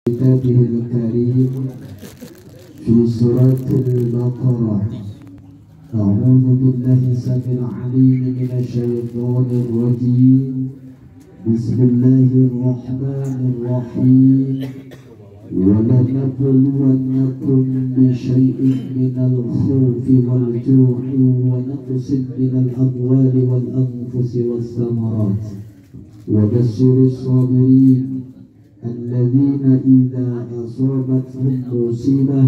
كتابه الكريم في سورة البقرة. أعوذ بالله السميع العليم من الشيطان الرجيم. بسم الله الرحمن الرحيم. ولنبلونكم بشيء من الخوف والجوع ونقص من الأموال والأنفس والثمرات وبشر الصابرين الذين إذا أصابتهم مصيبة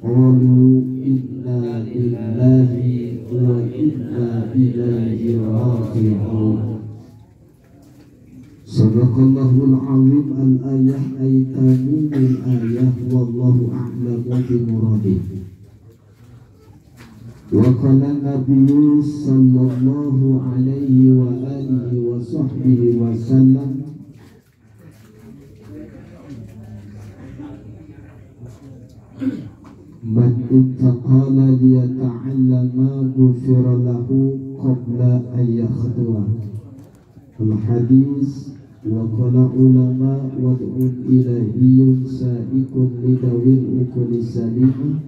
قالوا إنا لله وإنا إليه راجعون. Sadaqallahul azim. Al-ayah ay tamimul ayah wallahu a'lamu bimuradih. Wa qala nabiyyu sallallahu alaihi wa alihi wa sahbihi wa sallam, man intaqala liyata'allama ghufira lahu qabla an yakhdhuwa. Al-hadis. Wa qala ulama wad'un ilahiyyun sa'ikun lidawil ukuli salimah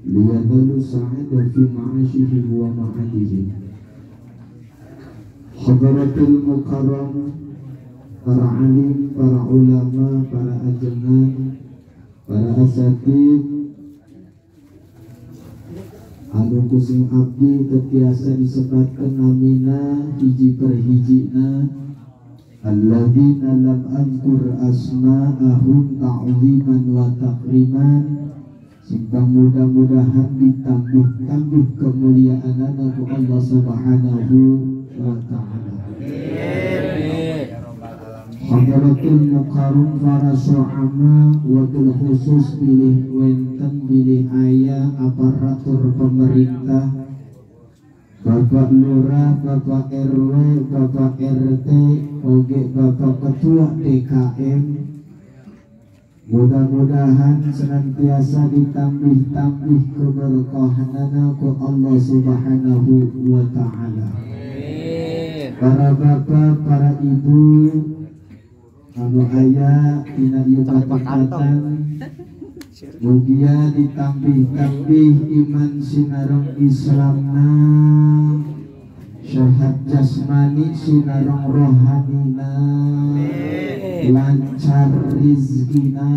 liyadalu sa'ada fi ma'ashihim wa ma'adihim. Hadaratul mukarram, para alim, para ulama, para ajengan, para asatid anu kusing abdi tetiasa disebatkan namina hiji per hijina, alladzina lam azkur asma'ahum ta'ziman wa takriman, simpang mudah-mudahan ditambih-tambih kemuliaanana ku Allah subhanahu wa ta'ala. Hadaratul mukarram para so'ama wabil khusus pilih wenten pilih ayah aparatur pemerintah, Bapak Lurah, Bapak RW, Bapak RT, oge Bapak Ketua DKM, mudah-mudahan senantiasa ditambih-tambih keberkahanana ku Allah subhanahu wa ta'ala. Para bapak, para ibu anu aya dina ieu patekatan, mugia ditambih-tambih iman sinareng Islamna, syahad jasmani sinareng rohanina, lancar rizkina,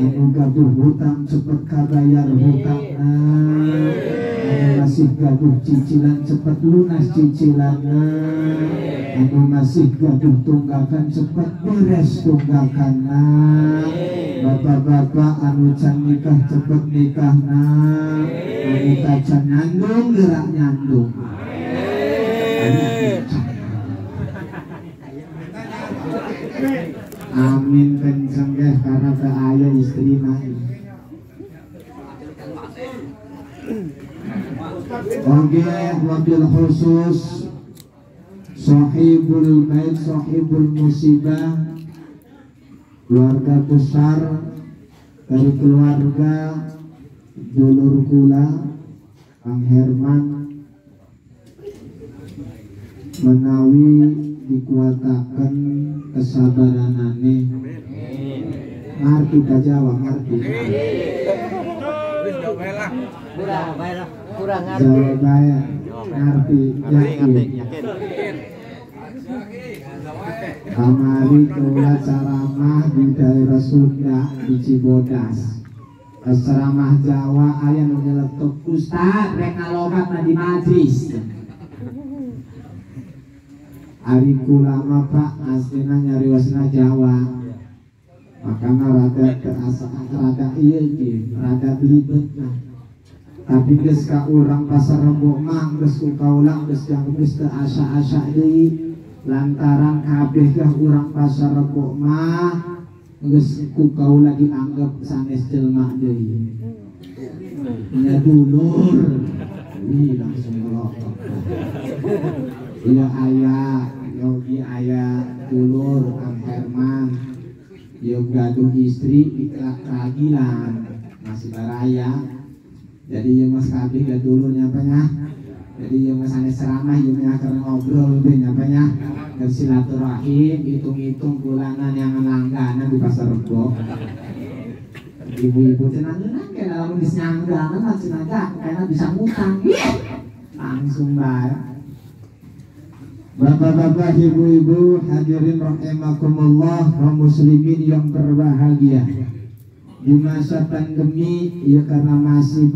anu gaduh hutang cepet kabayar hutangna, anu masih gaduh cicilan cepet lunas cicilanna, anu masih gaduh tunggakan cepet beres tunggakanna, bapak-bapak anu can nikah cepet nikahna, anu can nyandung gerak nyandung. Amin kenceng deh karena ke ayah istri naik. Oke, wabil khusus sahibul bait, sahibul musibah, keluarga besar dari keluarga dulur kula Kang Herman menawi dikuatakan kesabaranane. Ngerti ka Jawa, ngerti. Kurang ngerti. Jawa Baya ngerti, yakin. Kamari kula ceramah di daerah Sunda di Cibodas. Ceramah Jawa aya nu nyeletuk, Ustaz rek ngalobat di majlis. Ari kula mah Pak aslinya nyariosna Jawa, makanya rada terasa rada ieu ge rada belibet nah. Tapi geus ka urang pasar Rebo mah geus ku kaula geus teu asa-asa deui, lantaran kabeh gah urang pasar Rebo mah geus ku kaula dianggap sanes jelema deui. Ya dulur, langsung ngelotok. Iya ayah, yogi ayah dulur Kang Herman, yo gaduh istri di keragilan masih baraya. Jadi ya mas kabeh gak dulurnya apa ya? Jadi yang misalnya ceramah yang akan ngobrol apanya bersilaturahim, hitung-hitung bulanan yang langganan di pasar Rebo. Ibu-ibu cenah-cenah kayak dalam disnyangganan masih aja karena bisa ngutang langsung bayar. Bapak-bapak, ibu-ibu, hadirin rahimakumullah, kaum muslimin yang berbahagia. Di masa pandemi ya karena masih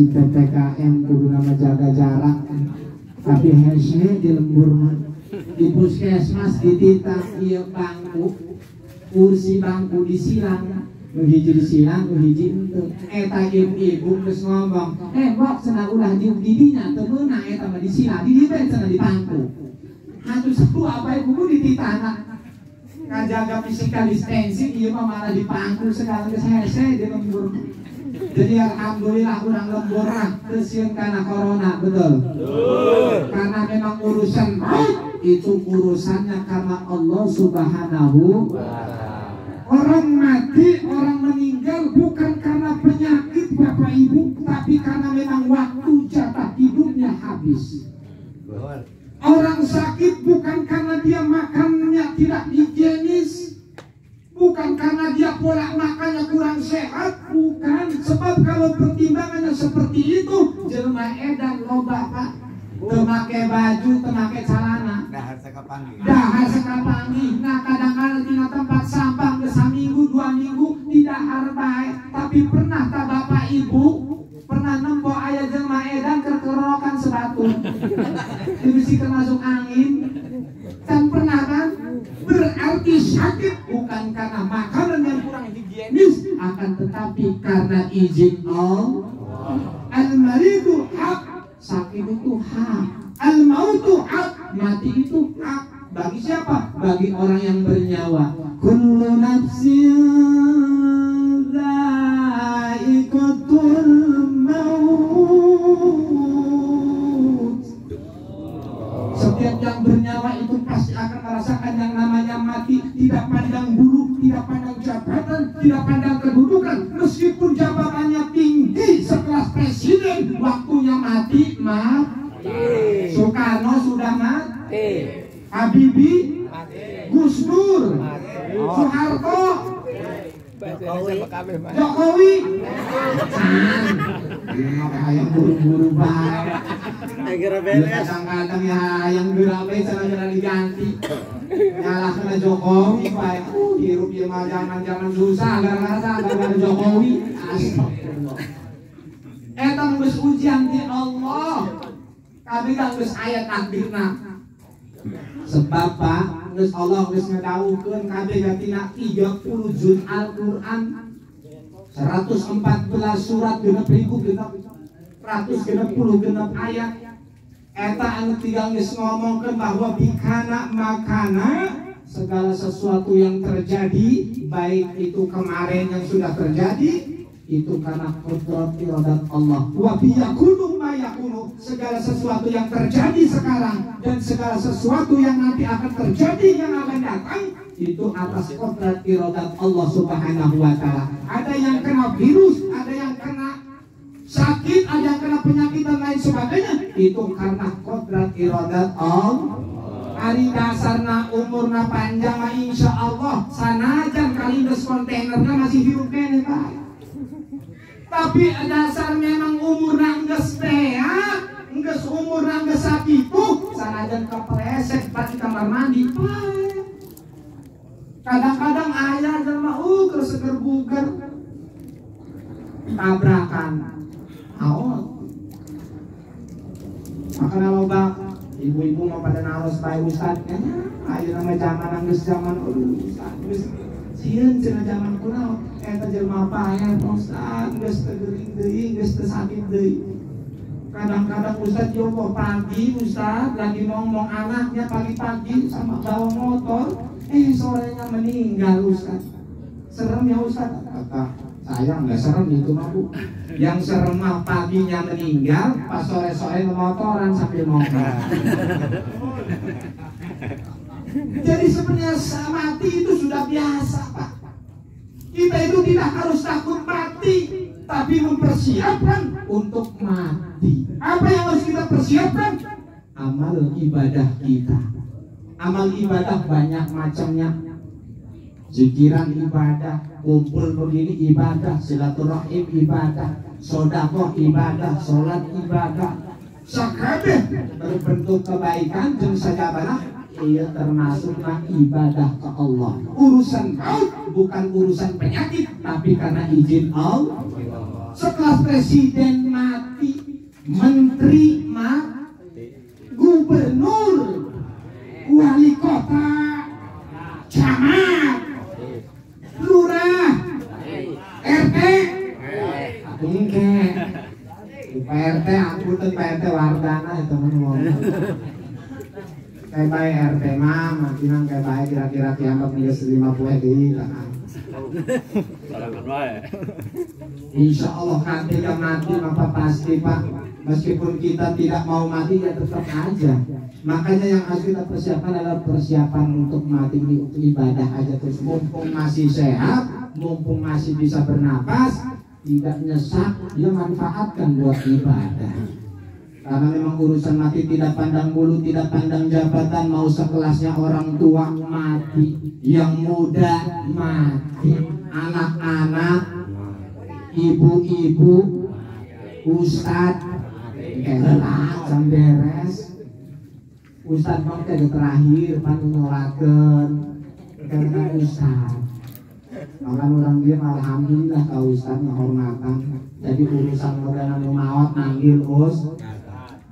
PPKM kudu nama jaga jarak. Tapi hese di lembur di puskesmas dititah ieu bangku, kursi bangku disilang. Hiji disilang, hiji henteu. Eta ibu-ibu geus ngomong, "Mbok cenah ulah diuk di dinya teu meunang eta mah disilang, di dieu cenah di bangku." Atuh saku apa ibu dititana. Ngajaga physical distancing ieu mah malah di bangku segala geus hese di lembur. Jadi alhamdulillah urang lembur teu sieun kana corona, betul? Betul. Karena memang urusan itu urusannya karena Allah Subhanahu wa taala. Orang mati, orang meninggal bukan karena penyakit Bapak Ibu, tapi karena memang waktu jatah hidupnya habis. Orang sakit bukan karena dia makannya tidak higienis, bukan karena dia pola makannya kurang sehat, bukan. Sebab kalau pertimbangannya seperti itu, jelema edan loba Pak. Temake baju, temake celana. Dahar sekapangi. Nah kadang-kadang di tempat sampah ke saminggu 2 minggu tidak harbae. Tapi pernah tak Bapak Ibu pernah nempo aya jelema edan kekerokan sebatu. Dibisi termasuk angin. Kan pernah kan? Berarti sakit bukan karena makanan yang kurang higienis, akan tetapi karena izin Allah. Al-maridu hak. Sakit itu hak, al-mautu hak, mati itu hak. Bagi siapa? Bagi orang yang bernyawa. Kullu nafsin dha'iqatul maut. Setiap yang bernyawa itu pasti akan merasakan yang namanya mati. Tidak pandang bulu, tidak pandang jabatan, tidak pandang kedudukan. Meskipun jabatannya tinggi sekelas presiden, waktunya mati, mati. Soekarno sudah mati, Habibie mati, Gus Dur mati, Soeharto, Jokowi. Yang buru-buru banget. Kadang-kadang ya yang berabe cara diganti. Nyalahkan Jokowi baik. Hirup ya mah zaman susah gara-gara Jokowi. Astagfirullah. Eta geus ujian di Allah. Kabeh geus aya takdirna. Sebab Pak, geus Allah geus ngadawuhkeun kabeh tina 30 juz Al-Qur'an. 114 surat genep 160 genep ayat. Eta anu tinggal geus ngomongkeun bahwa bikana makana segala sesuatu yang terjadi, baik itu kemarin yang sudah terjadi, itu karena qudrat iradat Allah. Wa biyakunu ma yakunu, segala sesuatu yang terjadi sekarang dan segala sesuatu yang nanti akan terjadi yang akan datang, itu atas qudrat iradat Allah Subhanahu wa taala. Ada yang kena virus, ada yang kena sakit, ada yang kena penyakit dan lain sebagainya, itu karena qudrat iradat Allah. Ari dasarna umurna panjang insya Allah sanajan kali geus kontainerna masih hirup kene Pak. Tapi dasar memang umurna geus teh, geus umurna geus sakitu, sanajan kepleset pas di kamar mandi. Kadang-kadang aya jelema keur seger buger tabrakan. Awas. Makanya loba ibu-ibu mau pada naros bae ustad kan. Ayo nama zaman geus zaman ustad geus sieun cenah zaman kunaon eta jelema payah ustad geus teu geuring deui geus teu sakit deui. Kadang-kadang ustad yo pagi ustad lagi ngomong anaknya pagi-pagi sama bawa motor, sorenya meninggal ustad. Serem ya ustad. Kata saya nggak serem itu mah Bu. Yang serem mah paginya meninggal, pas sore-sore memotoran sambil motor. Jadi sebenarnya mati itu sudah biasa Pak. Kita itu tidak harus takut mati. tapi mempersiapkan untuk mati. Apa yang harus kita persiapkan? Amal ibadah kita. Amal ibadah banyak macamnya. Zikiran ibadah, kumpul begini ibadah, silaturahim ibadah, sedekah ibadah, sholat ibadah. Sakabeh berbentuk kebaikan jeung sajabana ia termasuklah ibadah ke Allah. Urusan maut bukan urusan penyakit, tapi karena izin Allah. Setelah presiden mati, menteri mati, gubernur, wali kota, camat, lurah, RT, engke, PRT, aku tuh PRT Wardana ya teman-teman. Kayak baik RT mah, makinan kayak baik kira-kira kiamat nih 50 di tangan. Insya Allah ketika mati maka pasti Pak, meskipun kita tidak mau mati ya tetap aja. Makanya yang harus kita persiapkan adalah persiapan untuk mati ini, untuk ibadah aja terus. Mumpung masih sehat, mumpung masih bisa bernapas, tidak nyesak, dia manfaatkan buat ibadah. Karena memang urusan mati tidak pandang bulu, tidak pandang jabatan. Mau sekelasnya orang tua mati, yang muda mati, anak-anak, ibu-ibu, ustad, kayak beres. Ustad mau kayak terakhir panjolaken karena ustad. Makan orang dia alhamdulillah kau ustad menghormatan. Jadi urusan modal maut manggil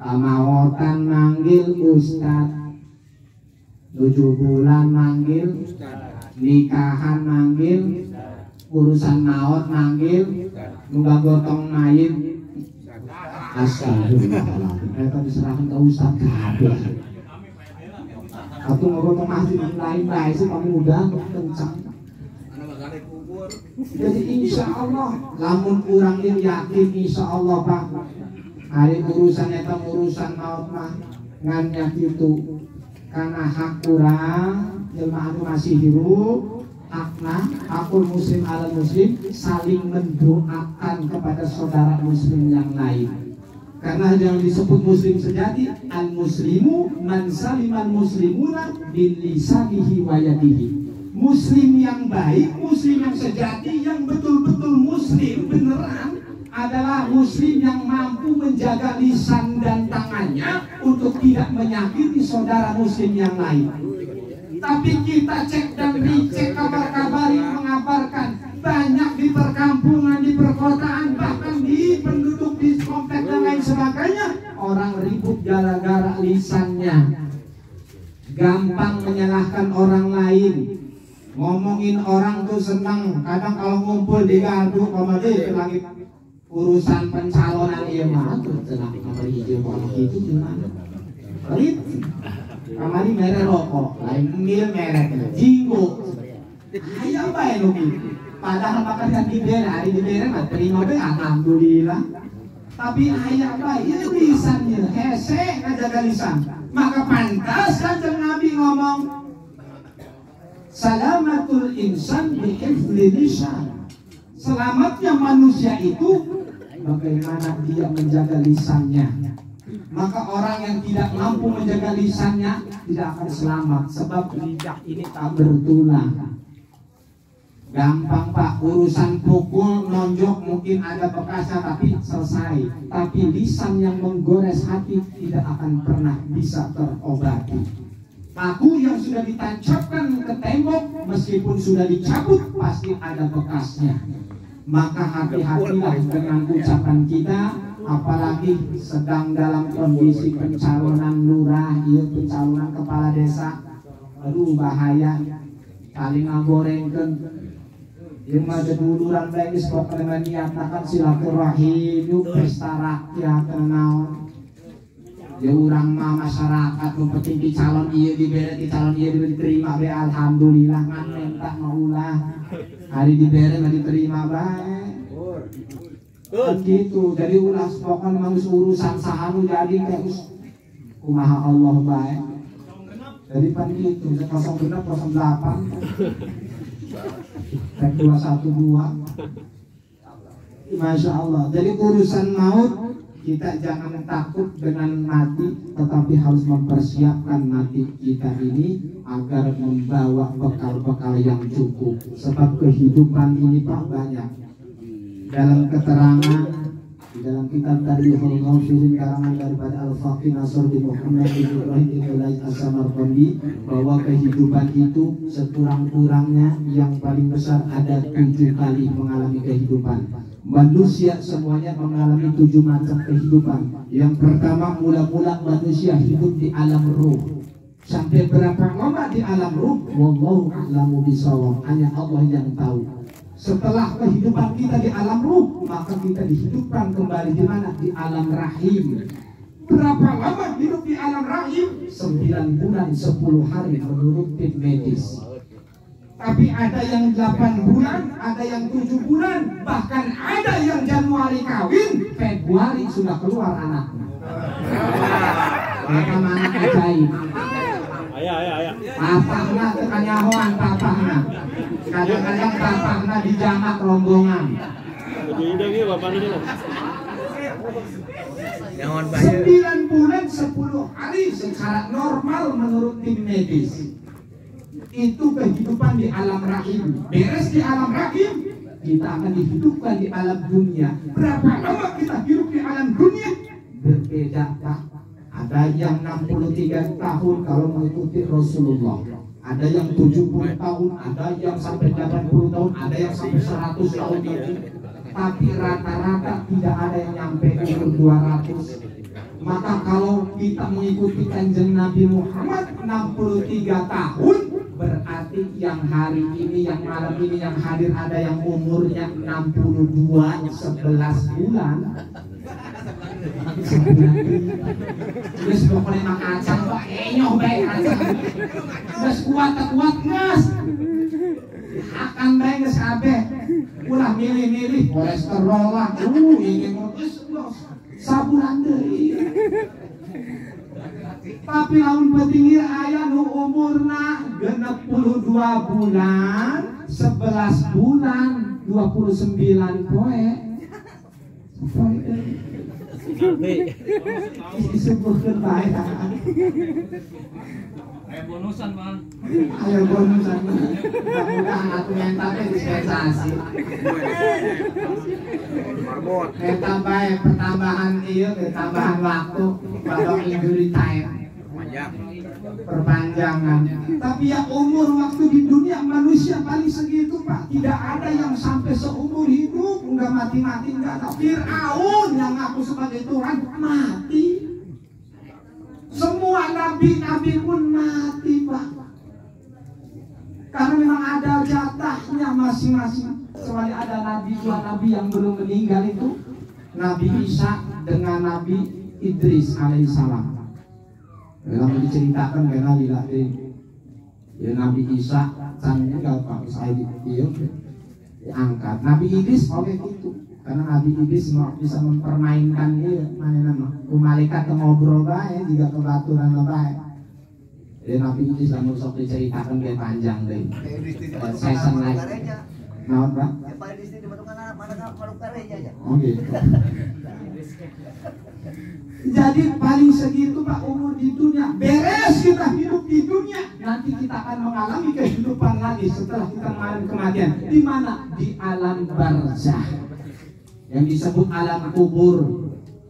Mawotan manggil ustad, 7 bulan manggil, nikahan manggil, urusan maut manggil, nuga gotong mayit. Astagfirullahaladzim, mereka diserahkan ke ustad kabeh. Aku ngogotong masjid lain baik sih kamu udah kencang. Jadi insya Allah, lamun kurang yakin insya Allah Pak. Hari urusan eta urusan maut mah nganyak itu karena hak kurang jemaah masih hidup hakul muslim ala muslim saling mendoakan kepada saudara muslim yang lain. Karena yang disebut muslim sejati al muslimu man salimal muslimuna bin lisanihi wa yadihi. Muslim yang baik, muslim yang sejati, yang betul-betul muslim beneran adalah muslim yang mampu menjaga lisan dan tangannya untuk tidak menyakiti saudara muslim yang lain. Tapi kita cek dan dicek kabar-kabari mengabarkan banyak di perkampungan, di perkotaan, bahkan di penduduk di komplek dan lain sebagainya, orang ribut gara-gara lisannya, gampang menyalahkan orang lain, ngomongin orang tuh senang, kadang kalau ngumpul di gardu komedi ke langit urusan pencalonan iya mah tuh tenang kamari hijau kalau gitu gimana? Pelit, kamari merek rokok, lain mil merek jinggo, ayam baik lo gitu. Padahal makan yang diberi hari diberi nggak terima be alhamdulillah. Tapi ayam baik ini lisannya hese ngajaga lisan, maka pantas kan Nabi ngomong salamatul insan bi'ifli lisan. Selamatnya manusia itu bagaimana dia menjaga lisannya. Maka orang yang tidak mampu menjaga lisannya tidak akan selamat, sebab lidah ini tak bertulang. Gampang Pak, urusan pukul, nonjok mungkin ada bekasnya tapi selesai. Tapi lisan yang menggores hati tidak akan pernah bisa terobati. Paku yang sudah ditancapkan ke tembok meskipun sudah dicabut pasti ada bekasnya. Maka hati-hatilah dengan ucapan kita, apalagi sedang dalam kondisi pencalonan lurah, ya, pencalonan kepala desa. Aduh bahaya, saling ngagorengkeun. Yang mah duluran bae geus pokona niatnakan silaturahim, yuk pesta rakyat naon. Ya urang mah masyarakat nu penting di calon ieu dibere, di calon ieu diterima be alhamdulillah ngan menta maulah. Hari dibere mah diterima bae. Kan gitu. Jadi ulah pokona mah urusan saha nu jadi teh kumaha Allah bae. Jadi pan gitu 06 08 212 Masya Allah. Jadi urusan maut kita jangan takut dengan mati, tetapi harus mempersiapkan mati kita ini agar membawa bekal-bekal yang cukup. Sebab kehidupan ini Pak banyak. Dalam keterangan di dalam kitab Tarihul Ghafirin karangan daripada Al-Faqih Nasr bin Muhammad bin Ibrahim bin As-Samarqandi, bahwa kehidupan itu sekurang-kurangnya yang paling besar ada 7 kali mengalami kehidupan. Manusia semuanya mengalami 7 macam kehidupan. Yang pertama, mula-mula manusia hidup di alam ruh. Sampai berapa lama di alam ruh, wallahu a'lamu bishawab, hanya Allah yang tahu. Setelah kehidupan kita di alam ruh, maka kita dihidupkan kembali di mana? Di alam rahim. Berapa lama hidup di alam rahim? 9 bulan 10 hari menurut tim medis. Tapi ada yang 8 bulan, ada yang 7 bulan, bahkan ada yang Januari kawin, Februari sudah keluar anaknya. Mereka mana ajaib. Ayah. Papahna tekan nyahoan papahna. Kadang-kadang papahna di jamak rombongan. 9 bulan 10 hari secara normal menurut tim medis. Itu kehidupan di alam rahim. Beres di alam rahim, kita akan dihidupkan di alam dunia. Berapa lama kita hidup di alam dunia? Berbeda Pak. Ada yang 63 tahun kalau mengikuti Rasulullah, ada yang 70 tahun, ada yang sampai 80 tahun, ada yang sampai 100 tahun. Tapi rata-rata tidak ada yang nyampe umur 200. Maka kalau kita mengikuti Kanjeng Nabi Muhammad 63 tahun, berarti yang hari ini, yang malam ini yang hadir ada yang umurnya 62, 11 bulan. Terus pokoknya makan acang Pak, nyoh baik acang. Terus kuat ngas. Akan baik nges kabeh. Ulah milih-milih kolesterol lah. Ini terus sabulan deui. Tapi lamun petinggi aya nu umurna 62 bulan, 11 bulan, 29 poe. Disebutkan baik. Kayak bonusan Bang. Ayo bonusan. Mudah-mudahan atuh mentalnya dispensasi. Kita baik pertambahan tambahan waktu pada injury time. Perpanjangan. Tapi ya umur waktu di dunia manusia paling segitu Pak. Tidak ada yang sampai seumur hidup enggak mati-mati, enggak ada. Fir'aun yang ngaku sebagai Tuhan mati. Semua nabi-nabi pun mati Pak. Karena memang ada jatahnya masing-masing. Kecuali ada dua nabi yang belum meninggal itu, Nabi Isa dengan Nabi Idris alaihissalam. Kalau diceritakan karena ya Nabi Isa meninggal Pak, saya diangkat. Nabi Idris oleh itu, karena Nabi Idris bisa mempermainkan dia, mana nama, malaikat ngobrol baik, juga kebaturan baik. Ya Nabi Idris lamun sok diceritakan dia panjang deh. Saya senang. Nah, Pak. Oh gitu. Jadi paling segitu Pak umur di dunia. Beres kita hidup di dunia, nanti kita akan mengalami kehidupan lagi setelah kita mengalami kematian. Di mana? Di alam barzah. Yang disebut alam kubur.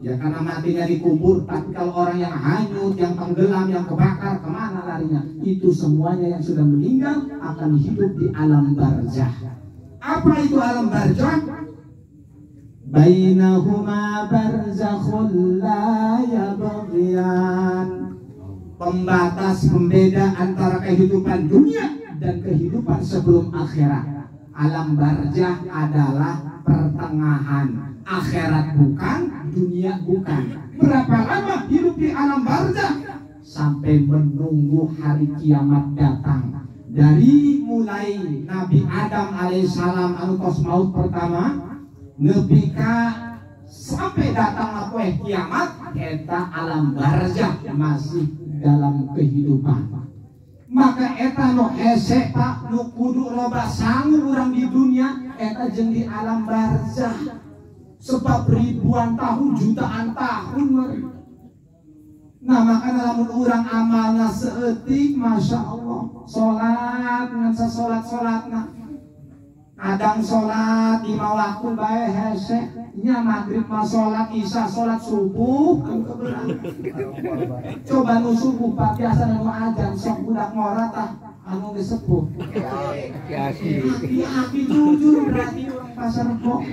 Ya karena matinya di kubur. Tapi kalau orang yang hanyut, yang tenggelam, yang kebakar, kemana larinya? Itu semuanya yang sudah meninggal akan hidup di alam barzah. Apa itu alam barzah? Bainahuma barzakhul la yabghiyan. Pembatas, pembeda antara kehidupan dunia dan kehidupan sebelum akhirat. Alam barzah adalah pertengahan. Akhirat bukan, dunia bukan. Berapa lama hidup di alam barzah? Sampai menunggu hari kiamat datang. Dari mulai Nabi Adam alaihissalam anu tos maut pertama, nepika sampai datang kue kiamat, eta alam barzah masih dalam kehidupan. Maka eta no hese Pak nu kudu loba sangu urang di dunia, eta jeung di alam barzah. sebab ribuan tahun jutaan tahun. Nah makanya lamun urang amalna seetik, masya Allah, sholat dengan sasolat-solatna, kadang sholat 5 waktu bae hese, nya maghrib mah sholat, isya sholat subuh, coba nu subuh pak biasa nu ajan sok budak ngora tah anu geus sepuh. Aki jujur berarti orang pasar Rebo.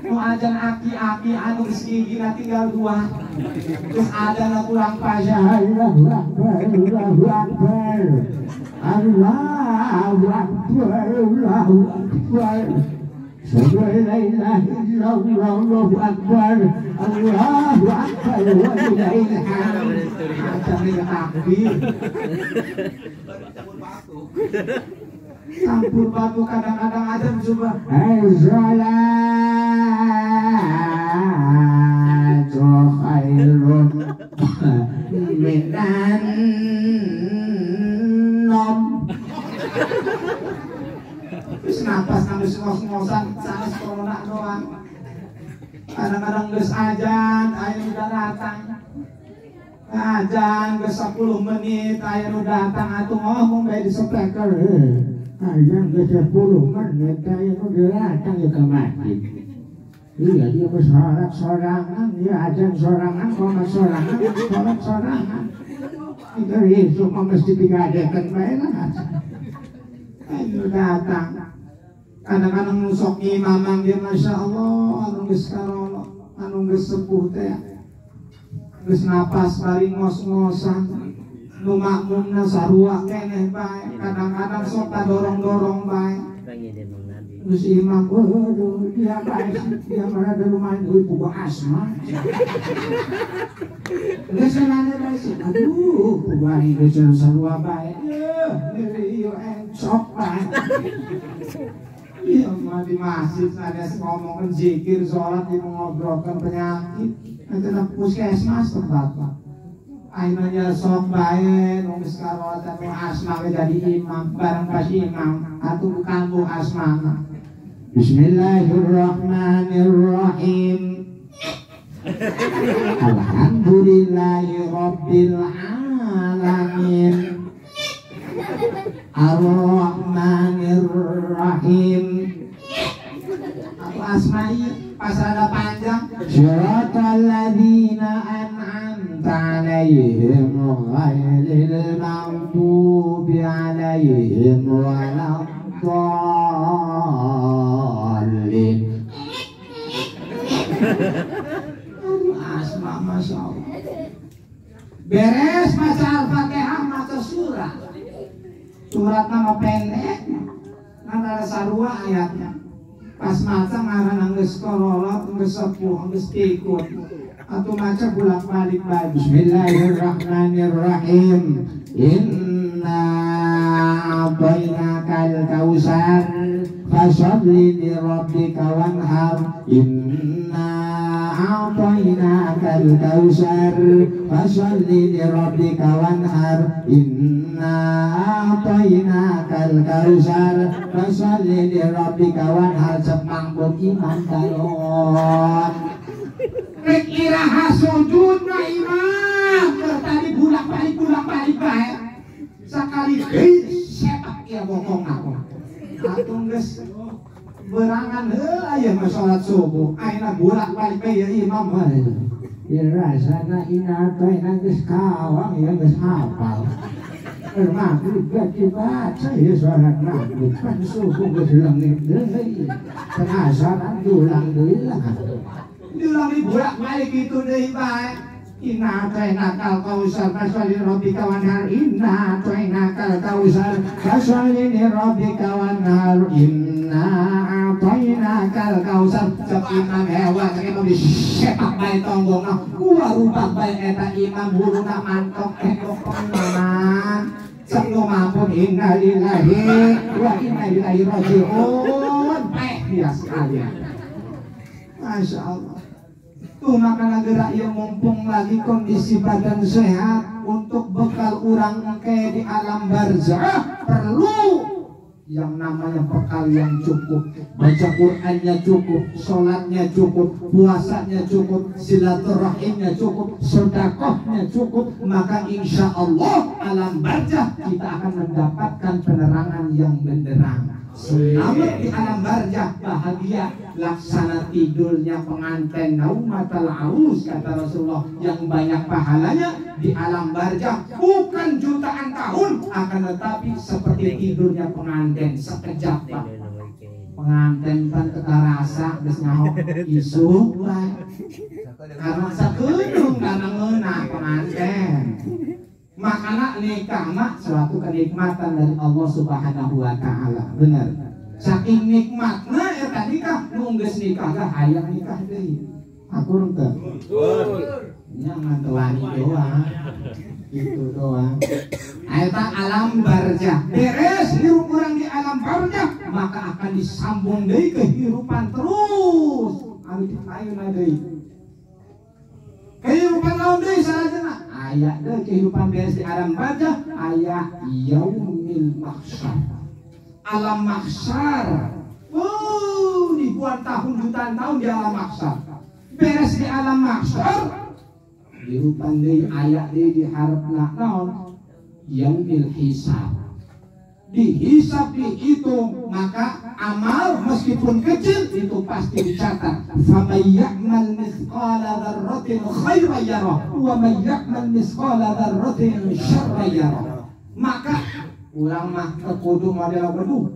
Nu ajan aki anu geus gigina tinggal 2. Terus adzan kurang pasar. Allahu Akbar, Allahu Akbar. Allahu Akbar, Allahu Akbar. La ilaha illallah, Allahu Akbar. Allahu Akbar wa ilaihi hamd. Adzan takbir. Campur batu kadang-kadang ada coba. Salatu khairun minan nom. Terus napas nangis ngos-ngosan sanes corona doang. Kadang-kadang geus ajan, aya nu datang. Ajan geus 10 menit aya nu datang atuh ngomong bae di speaker. Ajan geus 10 menit aya nu datang ya ka masjid. Iya dia bersorak sorangan, dia ajan sorangan, koma sorangan, sholat sorangan. Itu isu mah mesti digadekeun bae lah. Ayo datang. Kadang-kadang nusok imamang dia masya Allah, anu geus karono, anu geus sepuh teh. Geus napas bari ngos-ngosan, nu makmumna sarua keneh bae, kadang-kadang sok dorong-dorong bae. Terus imam, waduh dia bae, dia marada lumayan euy boga asma. Geus nana bae sih, aduh boga geus sarua bae. Ieu encok bae. Iya mah di masjid ada ngomongin zikir, sholat, ngobrolkan penyakit. Itu nak puskesmas tempat pak. Akhirnya sok bae, nunggu sekarang tapi asma jadi imam, bareng pas imam, atau kambuh asma. Bismillahirrahmanirrahim. Alhamdulillahi Rabbil Alamin. Ar-Rahmanir-Rahim. Aku asma'i pas ada panjang. Syiratal ladzina an'amta 'alaihim ghairil maghdubi 'alaihim waladdallin. Asma masya Allah. Beres baca Al-Fatihah maca surah. Surat nama pendek, nanti ada sarua ayatnya. Pas maca ngaran geus kololot, geus sepuh, geus tikut. Atuh maca bolak-balik bae. Bismillahirrahmanirrahim. Inna a'tainakal kautsar fasholli li rabbika wanhar. Inna a'tainakal kautsar fasholli li rabbika wanhar. Inna a'tainakal kautsar fasholli li rabbika wanhar. Semangkut imam dalon. Rek iraha sujud na imam tadi bulak-balik bae. Sakali sepak ya bokong aku. Atung geus berangan aya mah salat subuh. Ayeuna bulak-balik bae ya imam bae. Ya rasana inatoina geus kawang ya geus hafal. Maghrib gak dibaca ya sholat maghrib. Kan subuh geus leungit deui. Penasaran diulang deui lah. Diulang bolak-balik itu deui bae. Inna a'tainakal kautsar fasholli li rabbika wanhar. Inna a'tainakal kautsar fasholli li rabbika wanhar. Inna a'tainakal kautsar. Cek imam hewan cek imam disepak bae tonggongna. Gua rupak bae eta imam buluna mantok endok pemanan. Cek nu mampun inna lillahi wa inna ilaihi raji'un. Biasa sekali. Masya Allah. Tuh makanya gerak yang mumpung lagi kondisi badan sehat untuk bekal urang engke di alam barzakh perlu yang namanya bekal yang cukup, baca Qur'annya cukup, sholatnya cukup, puasanya cukup, silaturahimnya cukup, sedekahnya cukup, maka insya Allah alam barzah kita akan mendapatkan penerangan yang benderang. Selamat di alam barzah, bahagia laksana tidurnya pengantin naumatal arus, kata Rasulullah, yang banyak pahalanya di alam barzah bukan jutaan tahun, akan tetapi seperti tidurnya pengantin sekejap Pak. Pengantin kan ketarasa geus nyaho isu karena sakeung karena ngeunah pengantin. Makanya nikah mah suatu kenikmatan dari Allah Subhanahu wa taala. Benar. Saking nikmatna eta nikah, nu geus nikah gah hayang nikah deui. Akur teu? Betul. Nya ngantelani doang. Gitu doang. Eta alam barzah. Beres hirup urang di alam barzah, maka akan disambung deui kehidupan terus. Anu dipaeuna deui. Kehidupan naon deui salajengna? Aya deui kehidupan beres di alam barzah, aya yaumil mahsyar. Alam mahsyar. Ribuan tahun, jutaan tahun di alam mahsyar. Beres di alam mahsyar, kehidupan deui aya deui di hareupeuna naon? Yaumil hisab. Dihisab, dihitung, maka amal meskipun kecil itu pasti dicatat. Faman ya'mal mithqala dzarratin khairan yarah wa man ya'mal mithqala dzarratin syarran yarah. Maka urang mah teu kudu model beduh.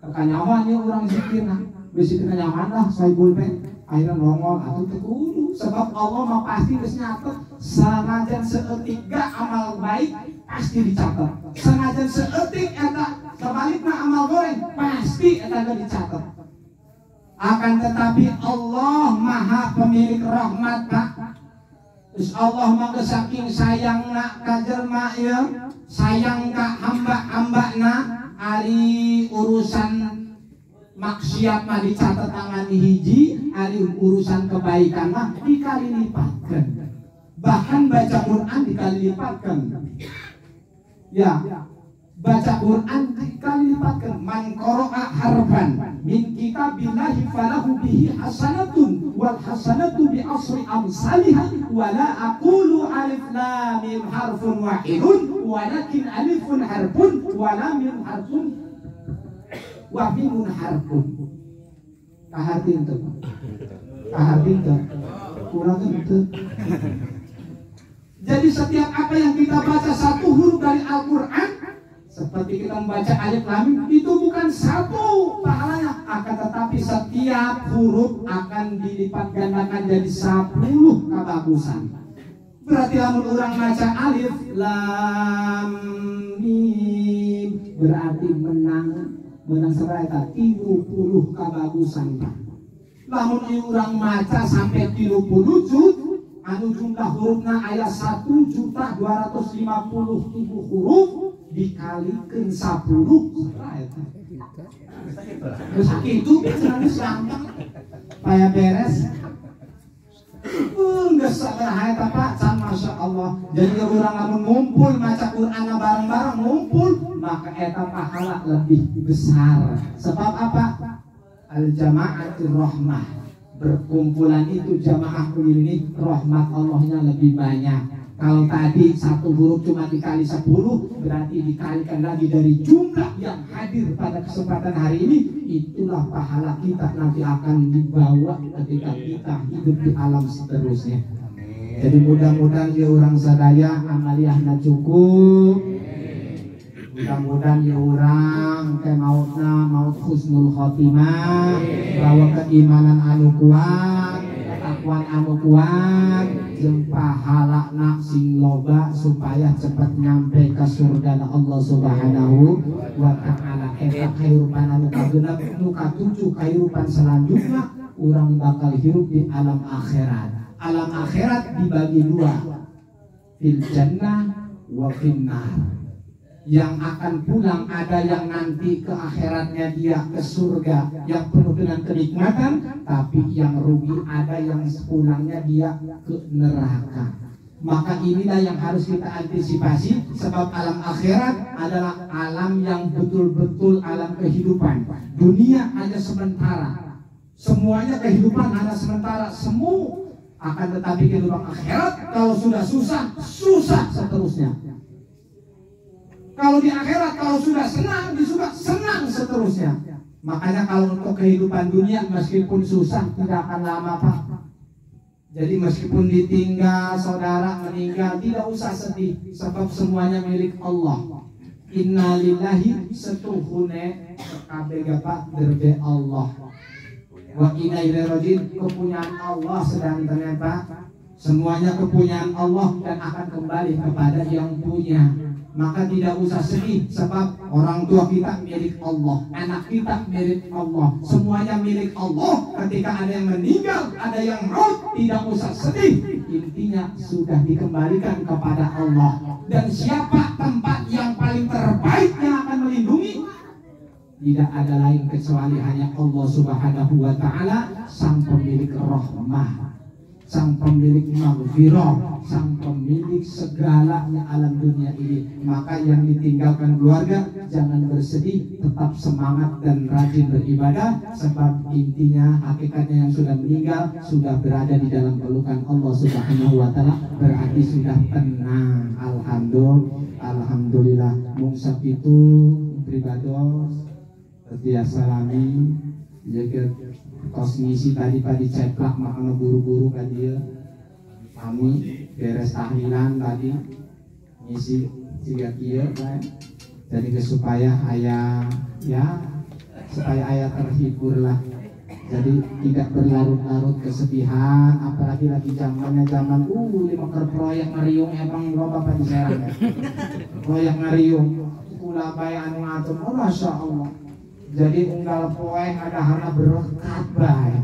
Kanyawan ieu urang zikirna, bisi kanyawan lah saibul teh akhirnya nongol atuh teu kudu, sebab Allah mah pasti geus nyatet. Sanajan seeutik ga amal baik pasti dicatat. Sanajan seeutik eta sebaliknya amal goreng pasti eta dicatat. Akan tetapi Allah Maha pemilik rahmat Pak. Terus Allah mah saking sayangna ka jelema ieu, sayang ka hamba-hambana, ari urusan maksiat mah dicatat tangan hiji, ari urusan kebaikan mah dikali lipatkeun. Bahkan baca Quran dikali lipatkan. Ya, baca Quran dikali lipatkan. Man qara'a harfan min kitabillahi falahu bihi hasanatun wal hasanatu bi asri amsalha wa la aqulu alif lam mim harfun wahidun walakin alifun harfun wa lam mim harfun wa mimun harfun. Kahartin teu. Kahartin teu. Kurang teu. Jadi setiap apa yang kita baca satu huruf dari Al-Quran, seperti kita membaca alif lam mim, itu bukan satu pahalanya, akan tetapi setiap huruf akan dilipat gandakan jadi 10 kebagusan. Berarti lamun orang baca alif lam mim berarti menang seberapa 30 kebagusan. Lamun orang baca sampai 30 juz, anu jumlah hurufna aya 1.250.000 huruf dikalikan 10 terus itu harus gampang paya beres nggak sabar Pak can Masya Allah. Jadi orang lamun ngumpul maca Quran bareng-bareng ngumpul, maka eta pahala lebih besar. Sebab apa? Al-jama'atul rahmah, berkumpulan itu jamaah ini rahmat Allahnya lebih banyak. Kalau tadi satu huruf cuma dikali 10, berarti dikalikan lagi dari jumlah yang hadir pada kesempatan hari ini. Itulah pahala kita nanti akan dibawa ketika kita hidup di alam seterusnya. Jadi mudah-mudahan ya orang sadaya amaliyahna cukup. Mudah-mudahan ya orang ke mautna maut husnul khotimah, bawa keimanan anu kuat, ketakwaan anu kuat, jeung pahalana sing loba supaya cepat nyampe ke surga Allah Subhanahu wa taala. Eta kehidupan anu kagenep nu katujuh kehidupan selanjutnya urang bakal hidup di alam akhirat. Alam akhirat dibagi dua, fil jannah wa finnar. Yang akan pulang ada yang nanti ke akhiratnya dia ke surga yang penuh dengan kenikmatan, tapi yang rugi ada yang pulangnya dia ke neraka. Maka inilah yang harus kita antisipasi, sebab alam akhirat adalah alam yang betul-betul alam kehidupan. Dunia hanya sementara, semuanya kehidupan hanya sementara, semu. Akan tetapi kehidupan akhirat kalau sudah susah, susah seterusnya. Kalau di akhirat kalau sudah senang, di surga senang seterusnya. Makanya kalau untuk kehidupan dunia meskipun susah tidak akan lama Pak. Jadi meskipun ditinggal, saudara meninggal, tidak usah sedih, sebab semuanya milik Allah. Innalillahi setuhune kabeh Pak derbe Allah. Wa inna ilaihi raji'un, kepunyaan Allah sedang ternyata semuanya kepunyaan Allah dan akan kembali kepada yang punya. Maka tidak usah sedih, sebab orang tua kita milik Allah, anak kita milik Allah, semuanya milik Allah. Ketika ada yang meninggal, ada yang maut, tidak usah sedih. Intinya sudah dikembalikan kepada Allah. Dan siapa tempat yang paling terbaik yang akan melindungi? Tidak ada lain kecuali hanya Allah Subhanahu wa Ta'ala, sang pemilik rahmah, sang pemilik maghfirah, sang pemilik segalanya alam dunia ini. Maka yang ditinggalkan keluarga jangan bersedih, tetap semangat dan rajin beribadah, sebab intinya hakikatnya yang sudah meninggal sudah berada di dalam pelukan Allah Subhanahu wa Ta'ala, berarti sudah tenang. Alhamdulillah. Mungsab itu pribados biasa lami jaga kos ngisi tadi diceplak makanya buru-buru kan dia kami beres tahlilan tadi ngisi tiga kia kan jadi supaya ayah supaya ayah terhibur lah, jadi tidak berlarut-larut kesedihan, apalagi lagi zaman 5 proyek ngeriung emang lo bapak di Serang ya proyek ngeriung kula bae anu ngatur, oh masya Allah. Jadi unggal poe ada harna berkat bae.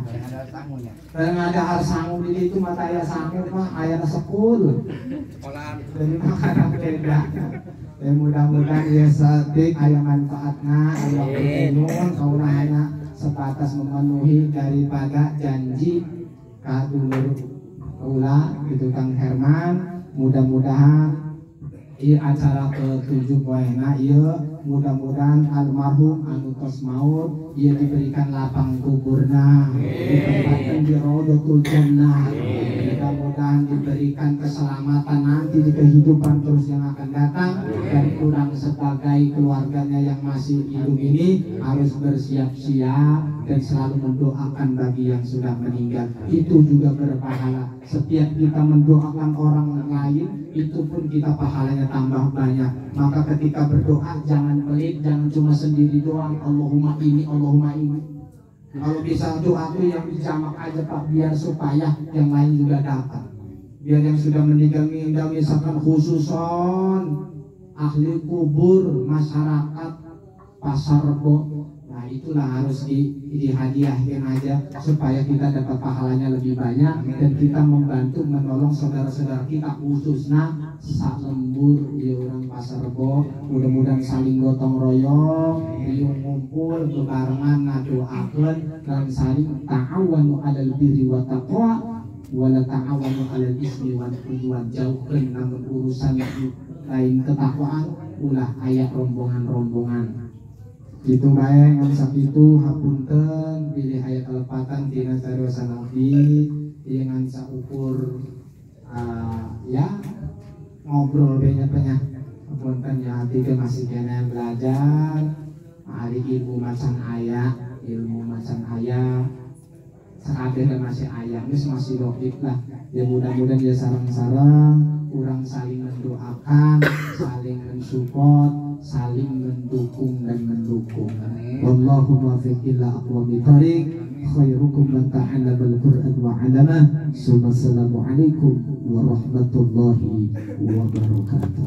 Dan ada hal sangu di itu mata ayah sangu mah ayah sekul. Jadi makanan beda. Ya mudah-mudahan ya sadik ayah manfaatna, ayah penun kaula hanya sebatas memenuhi daripada janji kadulur kaula gitu Kang Herman. Mudah-mudahan ieu acara ke-7 poena ieu mudah-mudahan almarhum anu tos maut ia diberikan lapang kuburna, ditempatkan di Raudhatul Jannah, mudah-mudahan diberikan keselamatan nanti di kehidupan terus yang akan datang, dan kurang sebagai keluarganya yang masih hidup ini harus bersiap-siap dan selalu mendoakan bagi yang sudah meninggal. Itu juga berpahala. Setiap kita mendoakan orang lain itu pun kita pahalanya tambah banyak. Maka ketika berdoa jangan pelit, jangan cuma sendiri doang Allahumma ini, Allahumma ini. Kalau bisa doa itu yang dijamak aja Pak, biar supaya yang lain juga dapat. Biar yang sudah meninggal misalkan khususon ahli kubur, masyarakat Pasar Rebo, nah itulah harus dihadiahkan aja supaya kita dapat pahalanya lebih banyak dan kita membantu menolong saudara-saudara kita khususnya sak lembur di orang Pasar Rebo. Mudah-mudahan saling gotong royong, ngumpul bebarengan ngadoakeun dan saling ta'awanu 'alal birri wa taqwa wala ta'awanu 'alal ismi wal udwan. Jauhkeun namun urusan lain ketakwaan ulah aya rombongan-rombongan. Gitu bae ngan sakitu hapunten pilih aya kalepatan tina cariosan nabi ieu ngan saukur ya ngobrol banyak hapunten ya hati ke masih kena belajar hari ilmu macan aya sakabeh masih aya geus masih doib lah ya mudah-mudahan dia sareng-sareng kurang saling mendoakan, saling mensupport, saling mendukung dan mendukung. Wallahu muwaffiq ila aqwamit thoriq. Khairukum man ta'allama al-Qur'an wa 'allama. Assalamu alaikum warahmatullahi wabarakatuh.